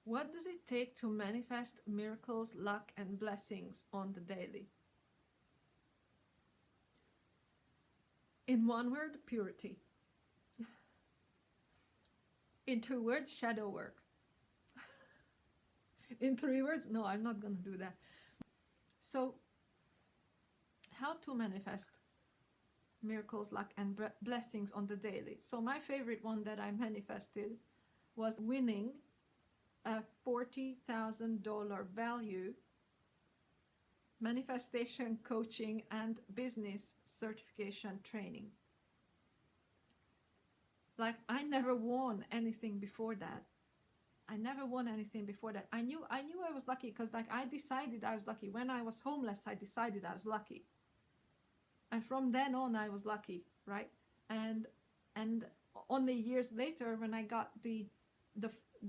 What does it take to manifest miracles, luck, and blessings on the daily? In one word, purity. In 2 words, shadow work. In 3 words, no, I'm not going to do that. So, how to manifest miracles, luck, and blessings on the daily? So my favorite one that I manifested was winning a $40,000 value manifestation coaching and business certification training. Like, I never won anything before that. I knew I was lucky because, like, I decided I was lucky. When I was homeless, I decided I was lucky. And from then on, I was lucky, right? And only years later, when I got the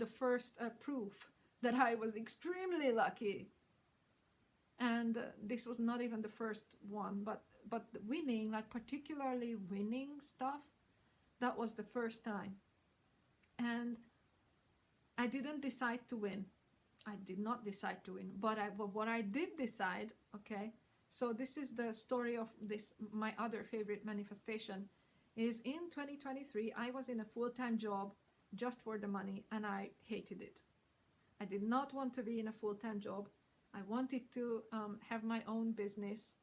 first proof that I was extremely lucky, and this was not even the first one, but winning, like particularly winning stuff, that was the first time. And I didn't decide to win. I did not decide to win, but what I did decide, okay, so this is the story of this, my other favorite manifestation, is in 2023, I was in a full-time job just for the money, and I hated it. I did not want to be in a full-time job. I wanted to have my own business,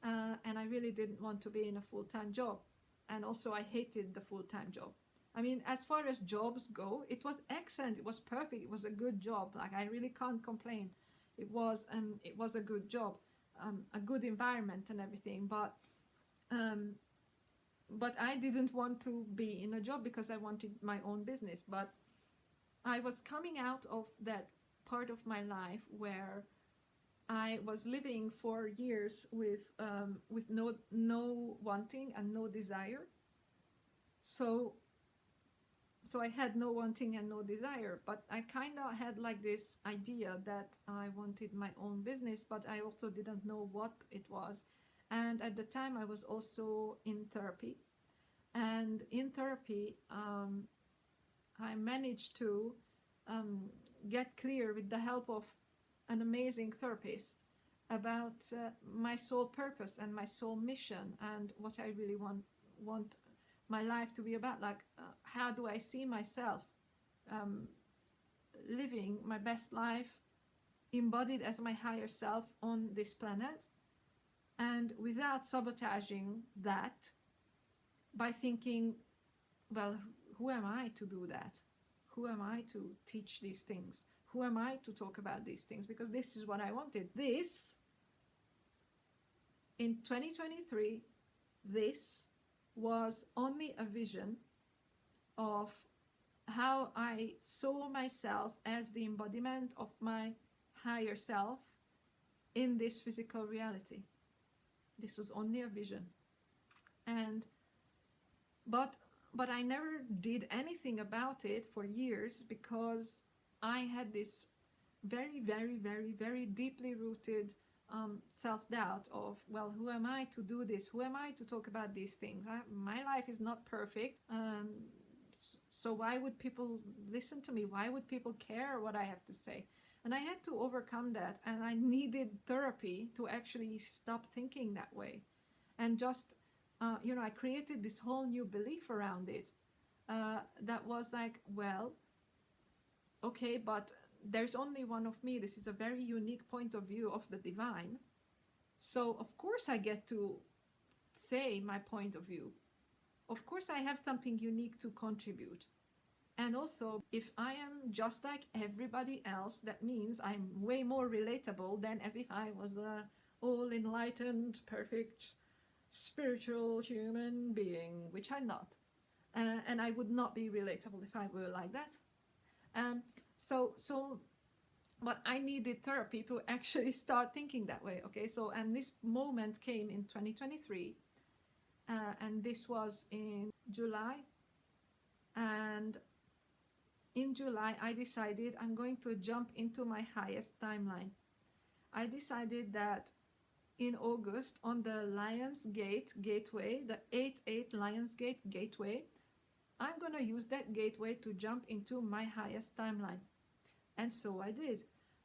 and I really didn't want to be in a full-time job. And also I hated the full-time job. I mean, as far as jobs go, it was excellent. It was perfect. It was a good job. Like, I really can't complain. It was a good job, a good environment and everything. But I didn't want to be in a job because I wanted my own business. But I was coming out of that part of my life where I was living for years with no wanting and no desire. So I had no wanting and no desire, but I kind of had like this idea that I wanted my own business, but I also didn't know what it was. And at the time I was also in therapy, and in therapy I managed to get clear with the help of an amazing therapist about my soul purpose and my soul mission and what I really want my life to be about. Like, how do I see myself living my best life, embodied as my higher self on this planet, and without sabotaging that by thinking, well, who am I to do that? Who am I to teach these things? Who am I to talk about these things? Because this is what I wanted. This, in 2023, this was only a vision of how I saw myself as the embodiment of my higher self in this physical reality. This was only a vision. And but I never did anything about it for years because I had this very, very, very, very deeply rooted self-doubt of, well, who am I to do this? Who am I to talk about these things? My life is not perfect. So why would people listen to me? Why would people care what I have to say? And I had to overcome that, and I needed therapy to actually stop thinking that way. And just, I created this whole new belief around it that was like, well, okay, but there's only one of me. This is a very unique point of view of the divine. So of course I get to say my point of view. Of course I have something unique to contribute. And also, if I am just like everybody else, that means I'm way more relatable than as if I was a all enlightened, perfect, spiritual human being, which I'm not. And I would not be relatable if I were like that. But I needed therapy to actually start thinking that way. Okay, so, and this moment came in 2023, and this was in July. And in July, I decided I'm going to jump into my highest timeline. I decided that in August, on the Lionsgate Gateway, the 8-8 Lionsgate Gateway, I'm going to use that gateway to jump into my highest timeline. And so I did.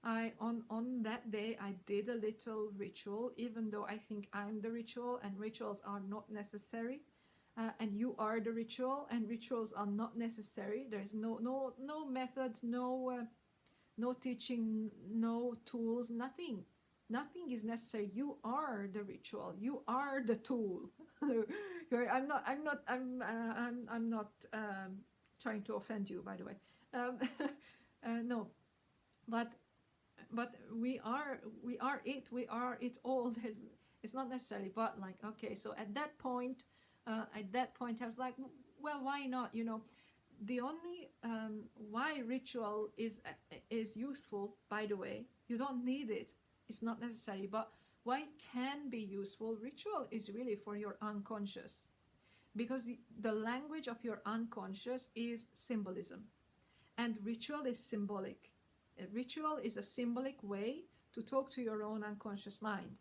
On that day I did a little ritual, even though I think I'm the ritual and rituals are not necessary. And you are the ritual, and rituals are not necessary. There's no methods, no teaching, no tools, nothing. Nothing is necessary. You are the ritual. You are the tool. I'm not trying to offend you, by the way. Um, no, but we are it. We are it all. It's not necessary, but like, okay. So at that point, I was like, well, why not? The only why ritual is useful, by the way, you don't need it, it's not necessary, but why it can be useful, ritual is really for your unconscious, because the language of your unconscious is symbolism, and ritual is symbolic. A ritual is a symbolic way to talk to your own unconscious mind,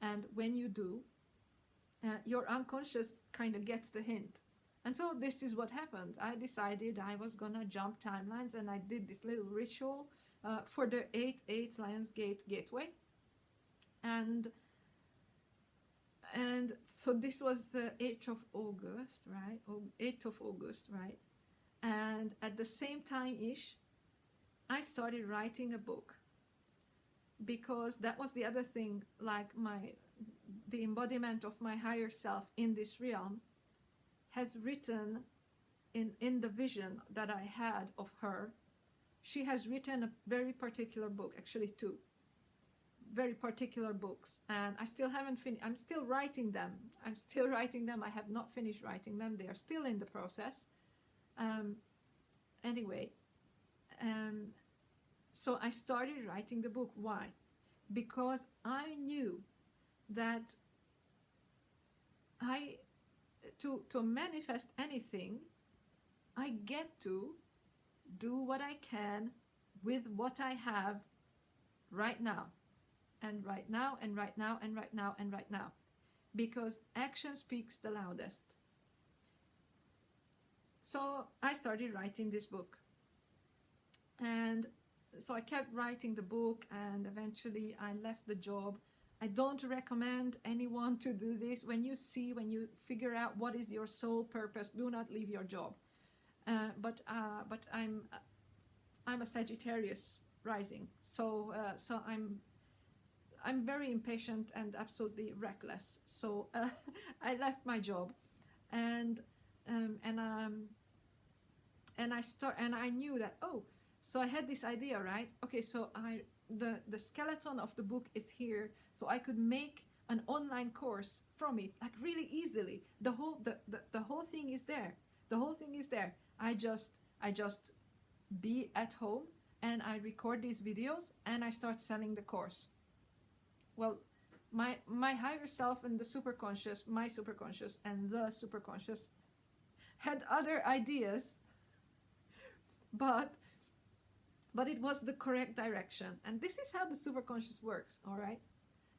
and when you do, your unconscious kind of gets the hint. And so this is what happened. I decided I was gonna jump timelines, and I did this little ritual for the 8/8 Lionsgate Gateway. And so this was the 8th of August, right? 8th of August, right? And at the same time-ish, I started writing a book, because that was the other thing, like the embodiment of my higher self in this realm has written in the vision that I had of her. She has written a very particular book, actually two very particular books, and I still haven't finished. I'm still writing them. I have not finished writing them. They are still in the process. Anyway, so I started writing the book. Why? Because I knew that to manifest anything, I get to do what I can with what I have right now, and right now, and right now, and right now, and right now, because action speaks the loudest. So I started writing this book, and so I kept writing the book, and eventually I left the job. I don't recommend anyone to do this. When you figure out what is your soul purpose, do not leave your job. But I'm a Sagittarius rising, so I'm very impatient and absolutely reckless. So I left my job, and I knew that, so I had this idea, right? Okay, so the skeleton of the book is here, so I could make an online course from it, like really easily. The whole thing is there. The whole thing is there. I just be at home, and I record these videos, and I start selling the course. Well, my higher self and the superconscious, my superconscious and the superconscious had other ideas, but it was the correct direction. And this is how the superconscious works, all right?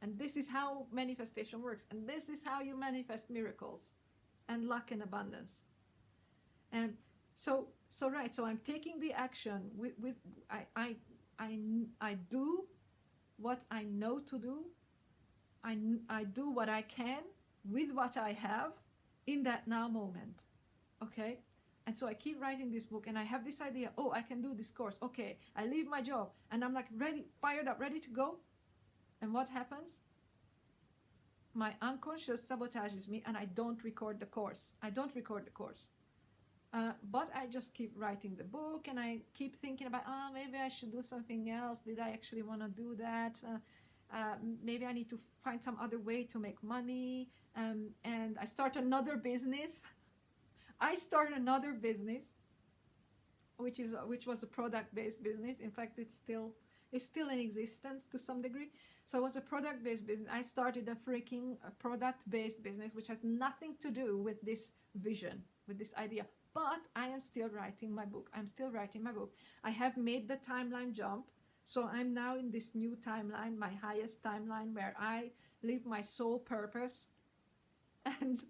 And this is how manifestation works. And this is how you manifest miracles and luck and abundance. And so I'm taking the action with I do what I know to do. I do what I can with what I have in that now moment. Okay? And so I keep writing this book, and I have this idea, I can do this course. Okay, I leave my job, and I'm like ready, fired up, ready to go. And what happens? My unconscious sabotages me, and I don't record the course. But I just keep writing the book, and I keep thinking about, maybe I should do something else. Did I actually want to do that? Maybe I need to find some other way to make money. And I start another business. Which was a product-based business. In fact, it's still in existence to some degree. So it was a product-based business. I started a freaking product-based business, which has nothing to do with this vision, with this idea. But I am still writing my book. I have made the timeline jump. So I'm now in this new timeline, my highest timeline, where I live my soul purpose. And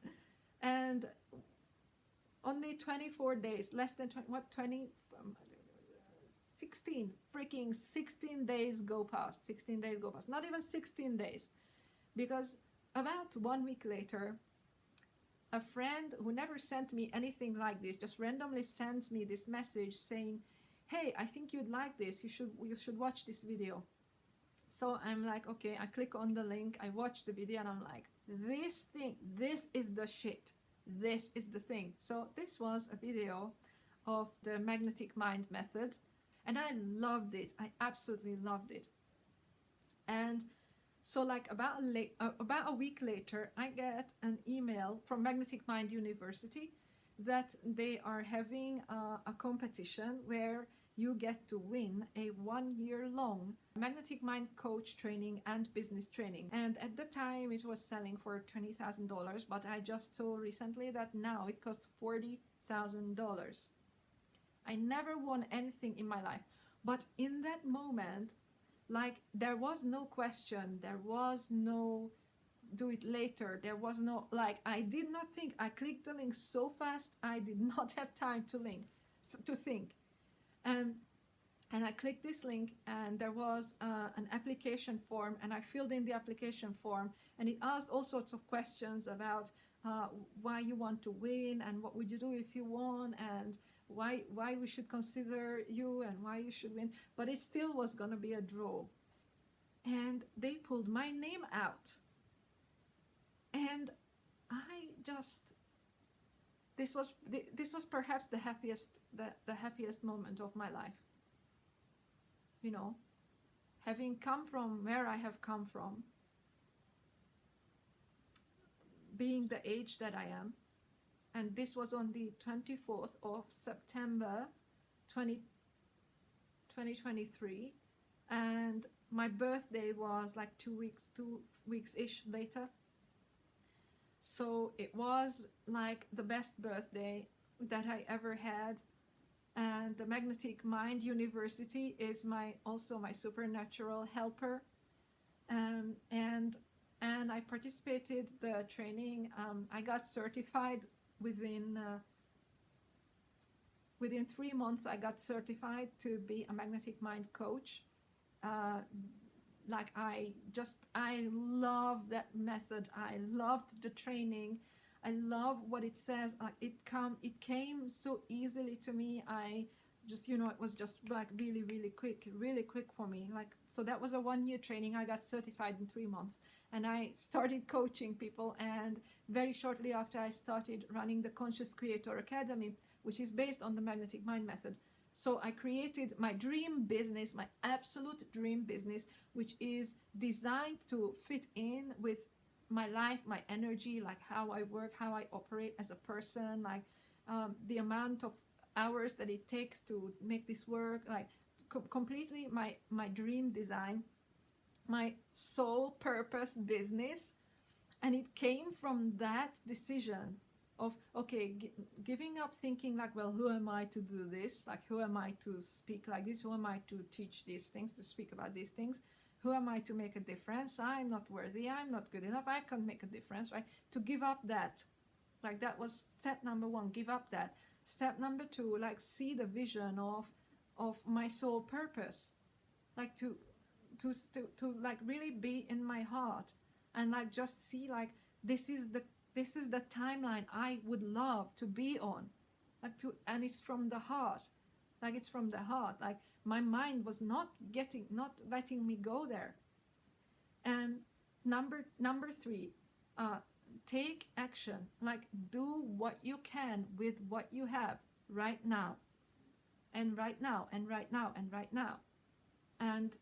only 24 days, less than 20, 16 days go past. 16 days go past. Not even 16 days. Because about 1 week later, a friend who never sent me anything like this just randomly sends me this message saying, hey, I think you'd like this. You should watch this video. So I'm like, okay, I click on the link, I watch the video, and I'm like, this is the shit. This is the thing. So this was a video of the magnetic mind method, and I loved it. I absolutely loved it. And so like about a week later, I get an email from Magnetic Mind University that they are having a competition where you get to win a 1-year-long magnetic mind coach training and business training. And at the time it was selling for $20,000, but I just saw recently that now it costs $40,000. I never won anything in my life, but in that moment, like, there was no question, there was no do it later, there was no, like, I did not think. I clicked the link so fast, I did not have time to think. And I clicked this link, and there was an application form, and I filled in the application form, and it asked all sorts of questions about why you want to win, and what would you do if you won, and why we should consider you, and why you should win. But it still was going to be a draw. And they pulled my name out. And I just, this was perhaps the happiest moment of my life. You know, having come from where I have come from, being the age that I am, and this was on the 24th of September 2023, and my birthday was like 2 weeks-ish later. So it was like the best birthday that I ever had. And the Magnetic Mind University is also my supernatural helper. And I participated the training. I got certified within 3 months. I got certified to be a magnetic mind coach. Like, I love that method. I loved the training. I love what it says. It came so easily to me. I just, it was just like really quick for me. Like, so that was a 1-year training. I got certified in 3 months, and I started coaching people. And very shortly after, I started running the Conscious Creator Academy, which is based on the magnetic mind method. So I created my dream business, my absolute dream business, which is designed to fit in with my life, my energy, like how I work, how I operate as a person, like the amount of hours that it takes to make this work, like completely my dream design, my sole purpose business. And it came from that decision of, okay, giving up thinking like, well, who am I to do this? Like, who am I to speak like this? Who am I to teach these things, to speak about these things? Who am I to make a difference? I'm not worthy. I'm not good enough. I can't make a difference, right? To give up that. Like, that was step number 1, give up that. Step number 2, like, see the vision of my soul purpose. Like, to like really be in my heart, and like just see, like, this is the timeline I would love to be on. Like, and it's from the heart. Like, it's from the heart. Like, my mind was not letting me go there. And number 3, take action. Like, do what you can with what you have right now, and right now, and right now, and right now. And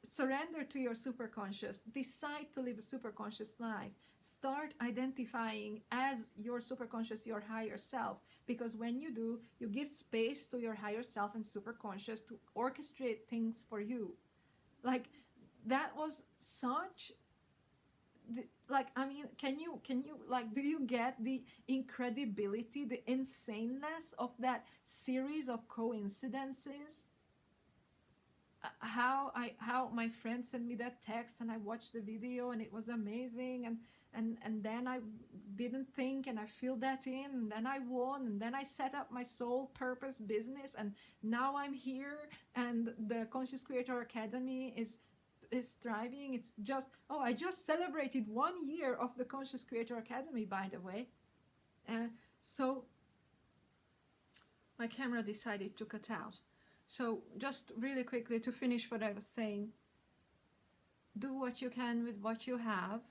surrender to your superconscious. Decide to live a superconscious life. Start identifying as your superconscious, your higher self. Because when you do, you give space to your higher self and superconscious to orchestrate things for you. Like, that was such, like, I mean, can you like, do you get the incredibility, the insaneness of that series of coincidences? How my friend sent me that text, and I watched the video, and it was amazing. And and then I didn't think and I filled that in, and then I won, and then I set up my soul purpose business, and now I'm here, and the Conscious Creator Academy is thriving. It's just, oh, I just celebrated 1 year of the Conscious Creator Academy, by the way. So my camera decided to cut out. So just really quickly to finish what I was saying, do what you can with what you have,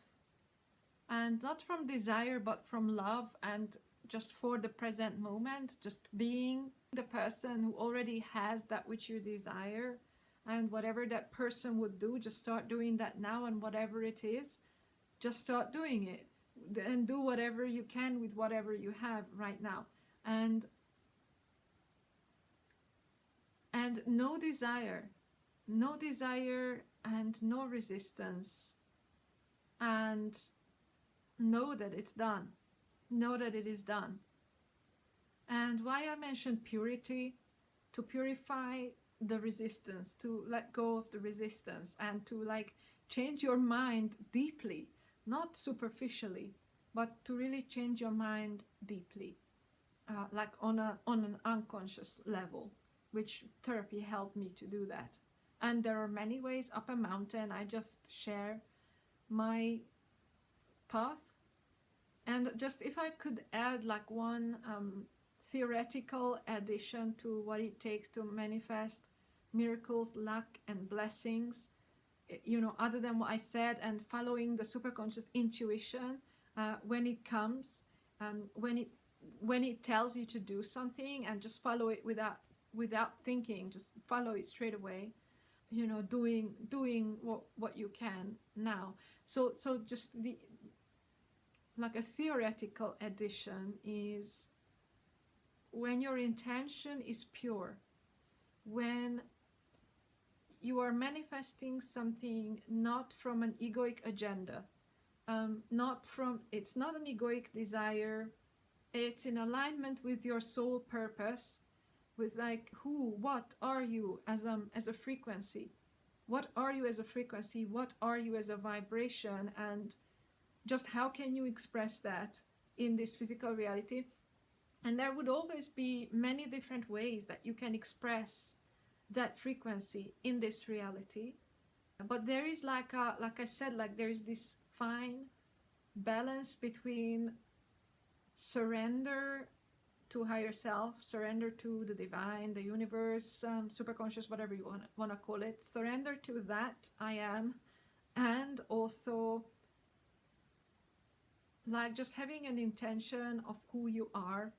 and not from desire but from love, and just for the present moment, just being the person who already has that which you desire, and whatever that person would do, just start doing that now, and whatever it is, just start doing it, and do whatever you can with whatever you have right now, and no desire and no resistance, and know that it's done, know that it is done. And why I mentioned purity, to purify the resistance, to let go of the resistance, and to like change your mind deeply, not superficially, but to really change your mind deeply, like on an unconscious level, which therapy helped me to do that. And there are many ways up a mountain. I just share my path. And just if I could add like one theoretical addition to what it takes to manifest miracles, luck, and blessings, you know, other than what I said, and following the superconscious intuition when it comes, when it tells you to do something, and just follow it without thinking, just follow it straight away, you know, doing what you can now. So just the like a theoretical addition is when your intention is pure, when you are manifesting something not from an egoic agenda, it's not an egoic desire, it's in alignment with your soul purpose, with like what are you as a frequency, what are you as a frequency, what are you as a vibration, and just how can you express that in this physical reality. And there would always be many different ways that you can express that frequency in this reality. But there is like I said, like there is this fine balance between surrender to higher self, surrender to the divine, the universe, superconscious, whatever you want to call it, surrender to that I am, and also like just having an intention of who you are,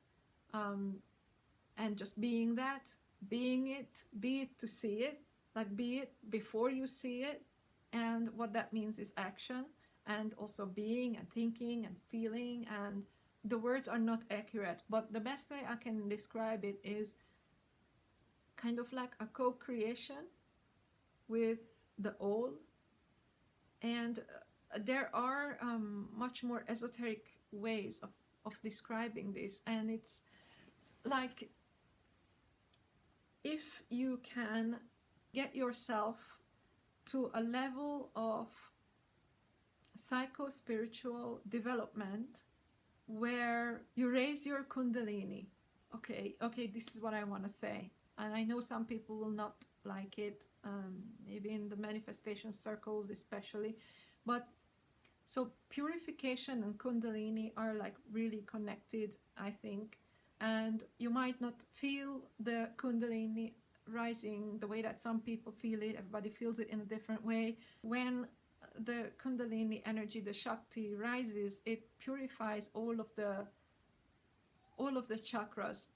and just being that, being it, be it to see it, like be it before you see it. And what that means is action, and also being and thinking and feeling. And the words are not accurate, but the best way I can describe it is kind of like a co-creation with the all. And there are much more esoteric ways of describing this, and it's like if you can get yourself to a level of psycho-spiritual development where you raise your kundalini. Okay, this is what I want to say, and I know some people will not like it, maybe in the manifestation circles especially, but so purification and kundalini are like really connected, I think. And you might not feel the kundalini rising the way that some people feel it. Everybody feels it in a different way. When the kundalini energy, the shakti, rises, it purifies all of the chakras.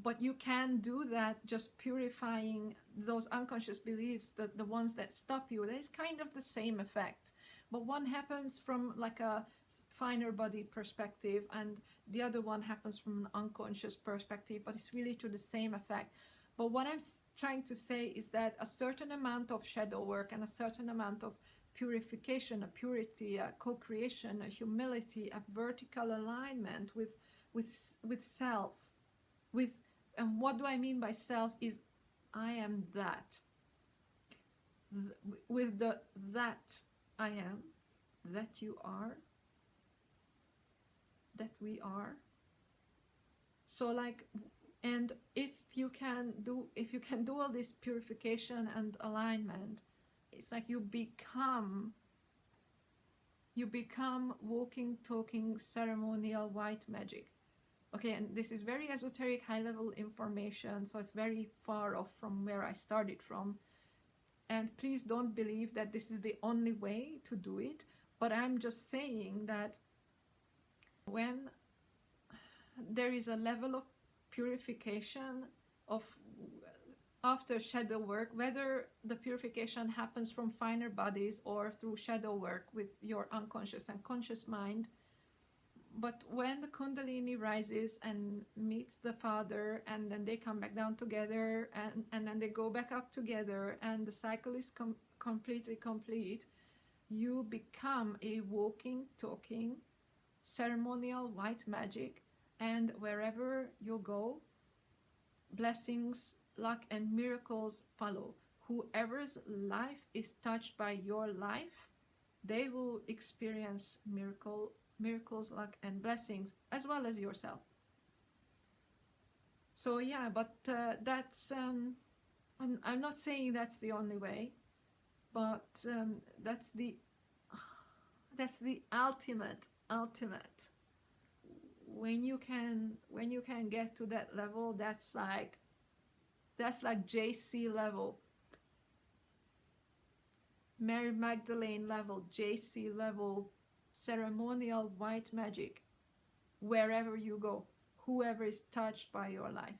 But you can do that just purifying those unconscious beliefs, that the ones that stop you. There's kind of the same effect, but one happens from like a finer body perspective, and the other one happens from an unconscious perspective, but it's really to the same effect. But what I'm trying to say is that a certain amount of shadow work and a certain amount of purification, a purity, a co-creation, a humility, a vertical alignment with self, and what do I mean by self is I am that. With that I am, that you are, that we are. So like, and if you can do all this purification and alignment, it's like you become walking, talking, ceremonial white magic. Okay, and this is very esoteric, high-level information, so it's very far off from where I started from. And please don't believe that this is the only way to do it, but I'm just saying that when there is a level of purification of after shadow work, whether the purification happens from finer bodies or through shadow work with your unconscious and conscious mind, but when the Kundalini rises and meets the Father, and then they come back down together, and then they go back up together, and the cycle is completely complete, you become a walking, talking, ceremonial white magic, and wherever you go, blessings, luck, and miracles follow. Whoever's life is touched by your life, they will experience miracles, luck, and blessings, as well as yourself. So yeah, but that's I'm not saying that's the only way, but that's the ultimate. When you can get to that level, that's like JC level, Mary Magdalene level, JC level, ceremonial white magic, wherever you go, whoever is touched by your life.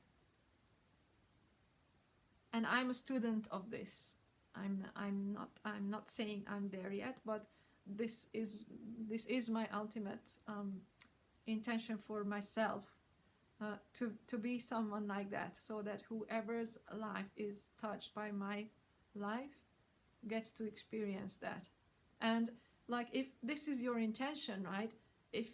And I'm a student of this. I'm not saying I'm there yet, but this is my ultimate intention for myself, to be someone like that, so that whoever's life is touched by my life gets to experience that. And like, if this is your intention, right, if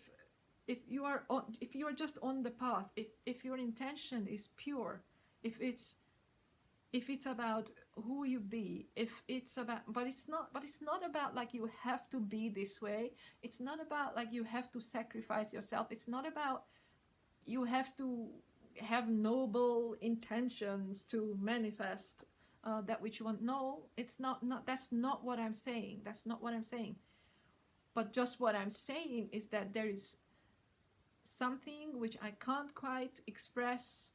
you are just on the path, if your intention is pure, if it's about who you be, if it's about, but it's not about like you have to be this way. It's not about like you have to sacrifice yourself. It's not about you have to have noble intentions to manifest that which you want. No, it's not. That's not what I'm saying. That's not what I'm saying. But just what I'm saying is that there is something which I can't quite express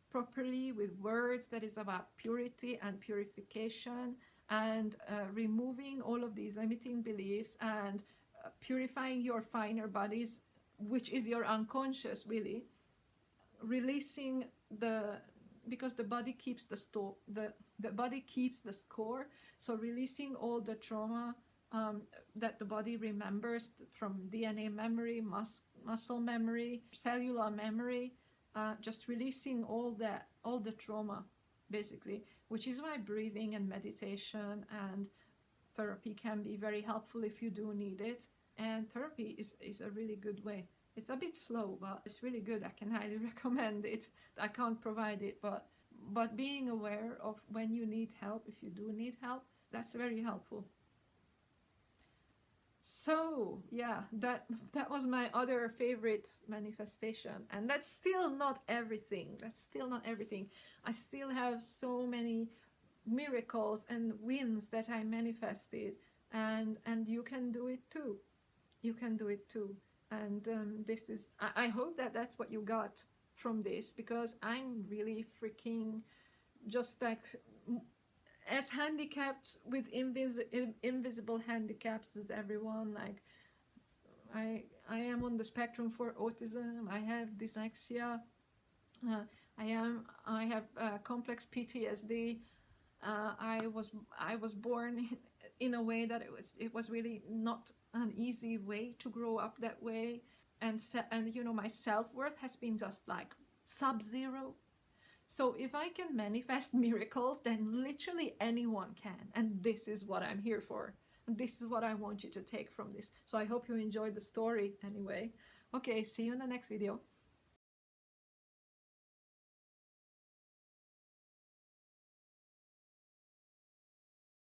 properly with words, that is about purity and purification, and removing all of these limiting beliefs, and purifying your finer bodies, which is your unconscious, really releasing because the body keeps the body keeps the score. So releasing all the trauma that the body remembers from DNA memory, muscle memory, cellular memory, just releasing all the trauma, basically, which is why breathing and meditation and therapy can be very helpful if you do need it. And therapy is a really good way. It's a bit slow, but it's really good. I can highly recommend it. I can't provide it, but being aware of when you need help, if you do need help, that's very helpful. So yeah, that was my other favorite manifestation, and that's still not everything. I still have so many miracles and wins that I manifested, and you can do it too. You can do it too. And this is, I hope that that's what you got from this, because I'm really freaking just like as handicapped with invisible handicaps as everyone. Like I am on the spectrum for autism. I have dyslexia. I have complex PTSD. I was born in a way that it was really not an easy way to grow up that way, and you know, my self-worth has been just like sub-zero. So if I can manifest miracles, then literally anyone can, and this is what I'm here for. And this is what I want you to take from this. So I hope you enjoyed the story anyway. Okay, see you in the next video.